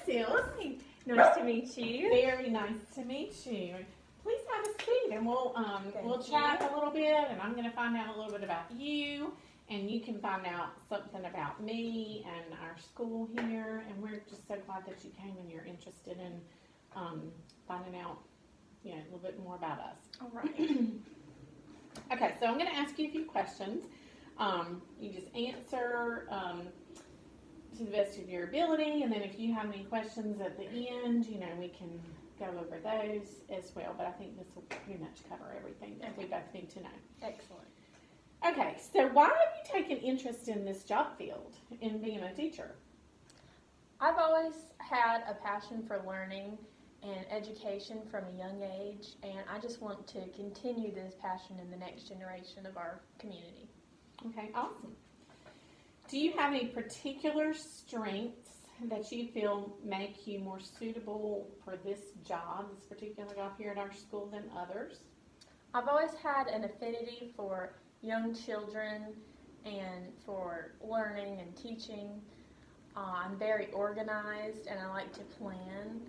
Sis. Hi. Nice to meet you. Very nice to meet you. Please have a seat, and we'll chat a little bit, and I'm going to find out a little bit about you, and you can find out something about me and our school here. And we're just so glad that you came and you're interested in finding out, a little bit more about us. All right. Okay, so I'm going to ask you a few questions. You just answer to the best of your ability, and then if you have any questions at the end, we can go over those as well. But I think this will pretty much cover everything that we both need to know. Excellent. Okay, so why have you taken interest in this job field, in being a teacher? I've always had a passion for learning and education from a young age, and I just want to continue this passion in the next generation of our community. Okay, awesome. Do you have any particular strengths that you feel make you more suitable for this particular job here at our school than others? I've always had an affinity for young children and for learning and teaching. I'm very organized and I like to plan,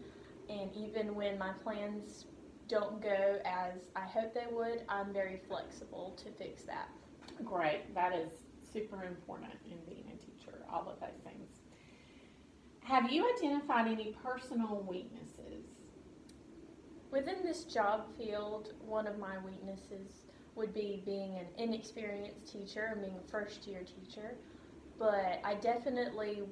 and even when my plans don't go as I hope they would, I'm very flexible to fix that. Great. That is super important in being a teacher, all of those things. Have you identified any personal weaknesses? Within this job field, one of my weaknesses would be being an inexperienced teacher and being a first-year teacher, but I definitely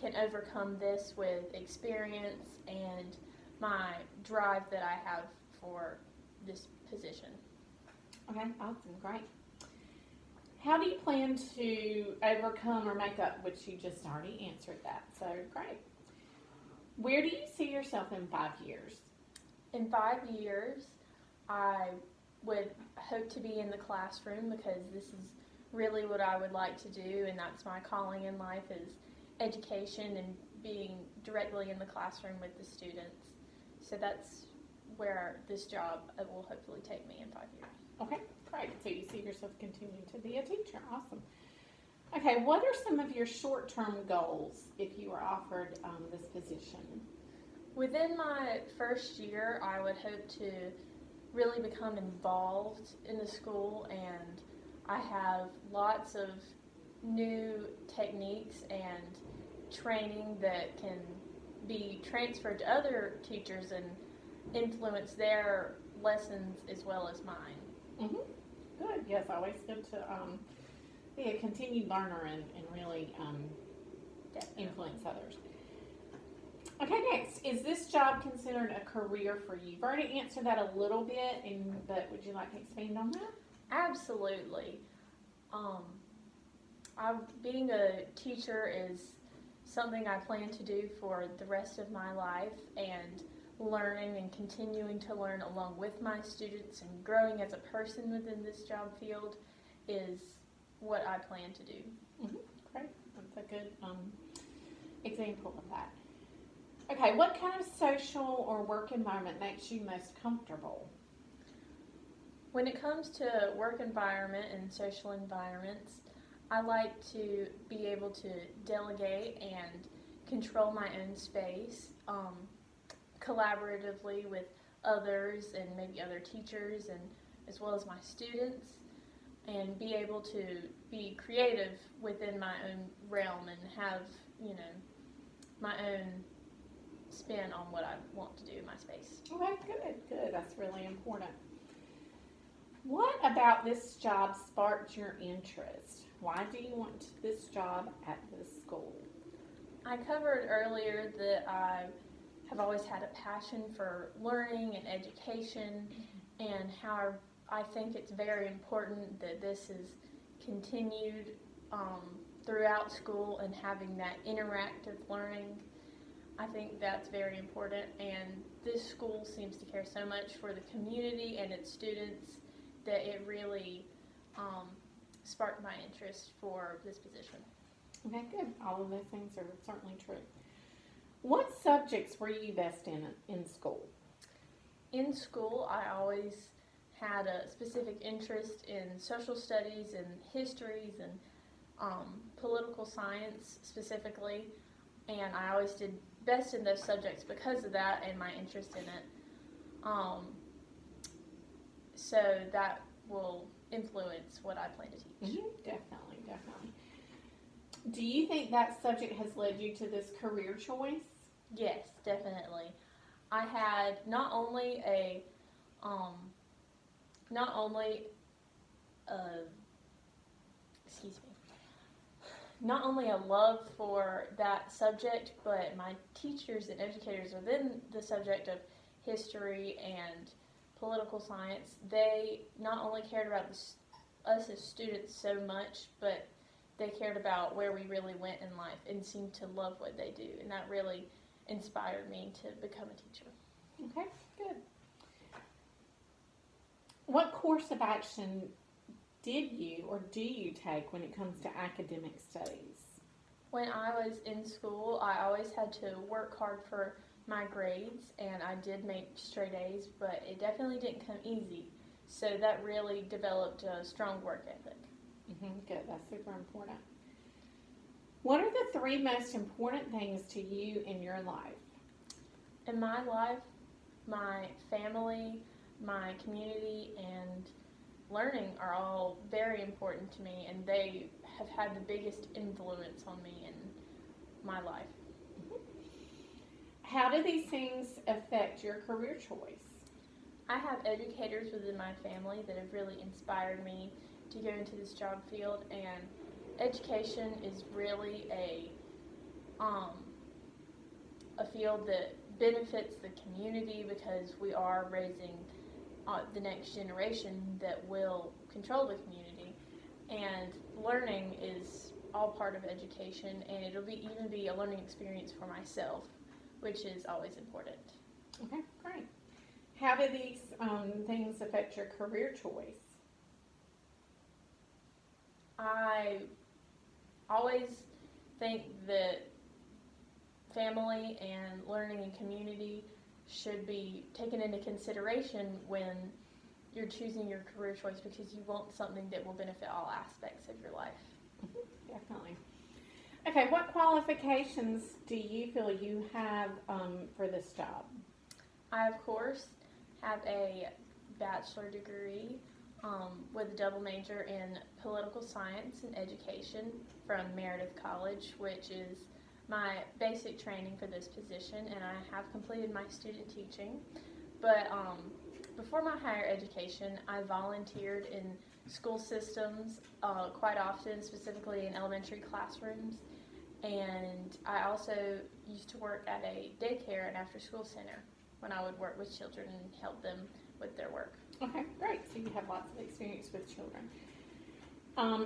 can overcome this with experience and my drive that I have for this position. Okay, awesome, great. How do you plan to overcome or make up, which you just already answered that, so great. Where do you see yourself in 5 years? In 5 years, I would hope to be in the classroom because this is really what I would like to do, and that's my calling in life is education and being directly in the classroom with the students. So that's where this job will hopefully take me in 5 years. Okay, great. So you see yourself continuing to be a teacher. Awesome. Okay, what are some of your short-term goals if you were offered this position? Within my first year, I would hope to really become involved in the school, and I have lots of new techniques and training that can be transferred to other teachers and influence their lessons as well as mine. Mm-hmm. Good. Yes, always good to be a continued learner and really influence others. Okay, next, is this job considered a career for you? You've already answered that a little bit, but would you like to expand on that? Absolutely. Being a teacher is something I plan to do for the rest of my life, and learning and continuing to learn along with my students and growing as a person within this job field is what I plan to do. Mm-hmm. Great. That's a good example of that. Okay, what kind of social or work environment makes you most comfortable? When it comes to work environment and social environments, I like to be able to delegate and control my own space collaboratively with others and maybe other teachers and as well as my students, and be able to be creative within my own realm and have, my own spin on what I want to do in my space. Okay, good. That's really important. What about this job sparked your interest? Why do you want this job at this school? I covered earlier that I have always had a passion for learning and education, and how I think it's very important that this is continued throughout school and having that interactive learning. I think that's very important, and this school seems to care so much for the community and its students that it really sparked my interest for this position. Okay, good. All of those things are certainly true. What subjects were you best in school? In school, I always had a specific interest in social studies and histories and political science specifically, and I always did best in those subjects because of that and my interest in it. So that will influence what I plan to teach. Definitely, definitely. Do you think that subject has led you to this career choice? Yes, definitely. I had not only a love for that subject, but my teachers and educators within the subject of history and political science, they not only cared about us as students so much, but they cared about where we really went in life and seemed to love what they do, and that really inspired me to become a teacher. Okay, good. What course of action did you or do you take when it comes to academic studies? When I was in school, I always had to work hard for my grades, and I did make straight A's, but it definitely didn't come easy. So that really developed a strong work ethic. Good, that's super important. What are the 3 most important things to you in your life? In my life, my family, my community, and learning are all very important to me, and they have had the biggest influence on me in my life. How do these things affect your career choice? I have educators within my family that have really inspired me to go into this job field, and education is really a field that benefits the community because we are raising the next generation that will control the community, and learning is all part of education, and it'll even be a learning experience for myself, which is always important. Okay, great. How do these things affect your career choice? I always think that family and learning and community should be taken into consideration when you're choosing your career choice, because you want something that will benefit all aspects of your life. Definitely. Okay, what qualifications do you feel you have for this job? I, of course, have a bachelor degree with a double major in political science and education from Meredith College, which is my basic training for this position, and I have completed my student teaching. But before my higher education, I volunteered in school systems quite often, specifically in elementary classrooms, and I also used to work at a daycare and after-school center when I would work with children and help them with their work. Okay, great. So you have lots of experience with children.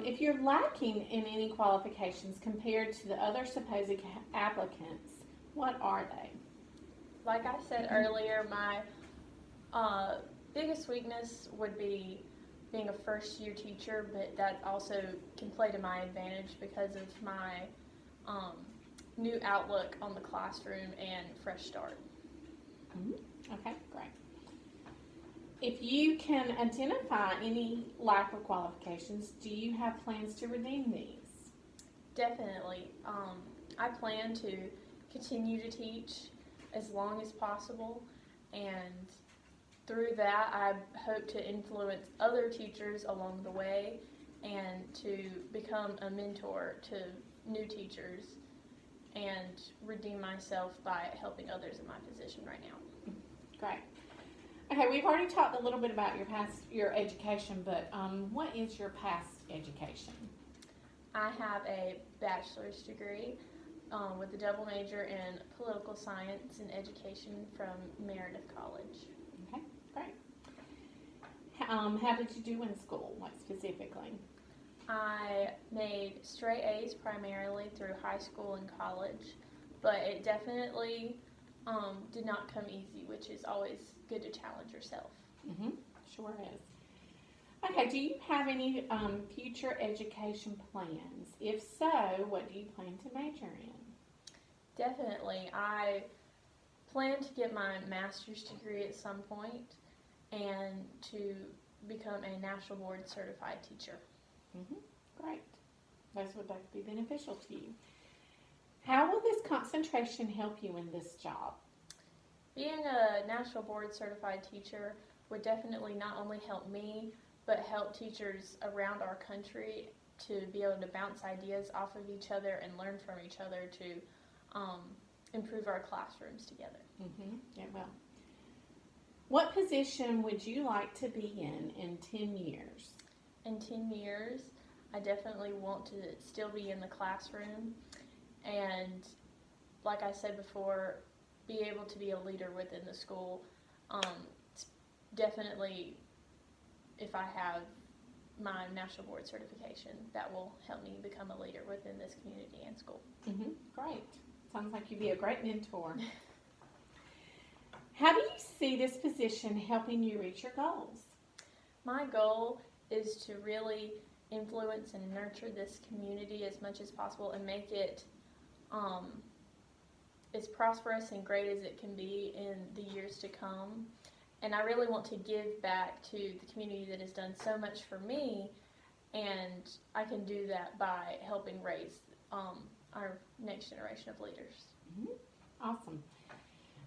If you're lacking in any qualifications compared to the other supposed applicants, what are they? Like I said earlier, my biggest weakness would be being a first-year teacher, but that also can play to my advantage because of my new outlook on the classroom and fresh start. Okay, great. If you can identify any lack of qualifications, do you have plans to redeem these? Definitely. I plan to continue to teach as long as possible, and through that I hope to influence other teachers along the way and to become a mentor to new teachers and redeem myself by helping others in my position right now. Great. Okay, we've already talked a little bit about your education, but what is your past education? I have a bachelor's degree with a double major in political science and education from Meredith College. Okay, great. How did you do in school, like specifically? I made straight A's primarily through high school and college, but it definitely did not come easy, which is always good to challenge yourself. Sure is. Okay, do you have any future education plans? If so, what do you plan to major in? Definitely. I plan to get my master's degree at some point and to become a national board certified teacher. Great. Those would both be beneficial to you. How will this constant concentration help you in this job? Being a national board certified teacher would definitely not only help me, but help teachers around our country to be able to bounce ideas off of each other and learn from each other to improve our classrooms together. Yeah, well. What position would you like to be in 10 years? In 10 years, I definitely want to still be in the classroom and, like I said before, be able to be a leader within the school. Definitely, if I have my national board certification, that will help me become a leader within this community and school. Great. Sounds like you'd be a great mentor. How do you see this position helping you reach your goals? My goal is to really influence and nurture this community as much as possible and make it as prosperous and great as it can be in the years to come. And I really want to give back to the community that has done so much for me, and I can do that by helping raise our next generation of leaders. Awesome.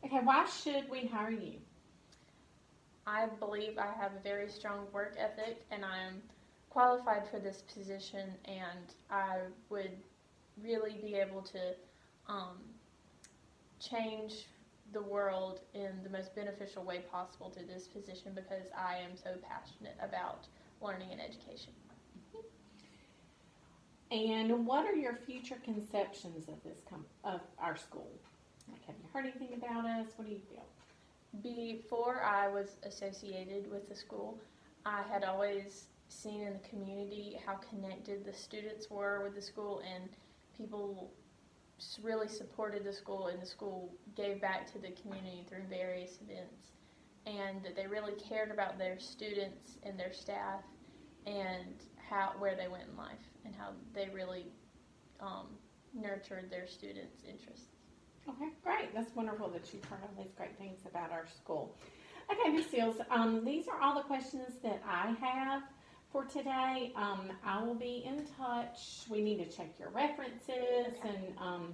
Okay, why should we hire you? I believe I have a very strong work ethic, and I am qualified for this position, and I would really be able to change the world in the most beneficial way possible through this position because I am so passionate about learning and education. And what are your future conceptions of of our school? Like, have you heard anything about us? What do you feel? Before I was associated with the school, I had always seen in the community how connected the students were with the school, and people really supported the school, and the school gave back to the community through various events, and that they really cared about their students and their staff and where they went in life and how they really nurtured their students' interests. Okay, great. That's wonderful that you've heard all these great things about our school. Okay, Ms. Seals, these are all the questions that I have for today. I will be in touch. We need to check your references and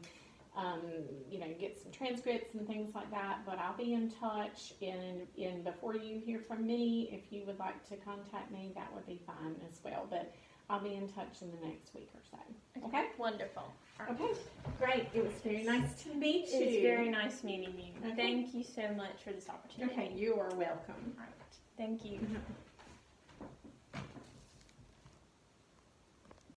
get some transcripts and things like that. But I'll be in touch, and before you hear from me, if you would like to contact me, that would be fine as well. But I'll be in touch in the next week or so. Okay? Wonderful. Okay, great. It was very nice to meet you. It's very nice meeting you. Okay. Thank you so much for this opportunity. Okay, you are welcome. All right. Thank you.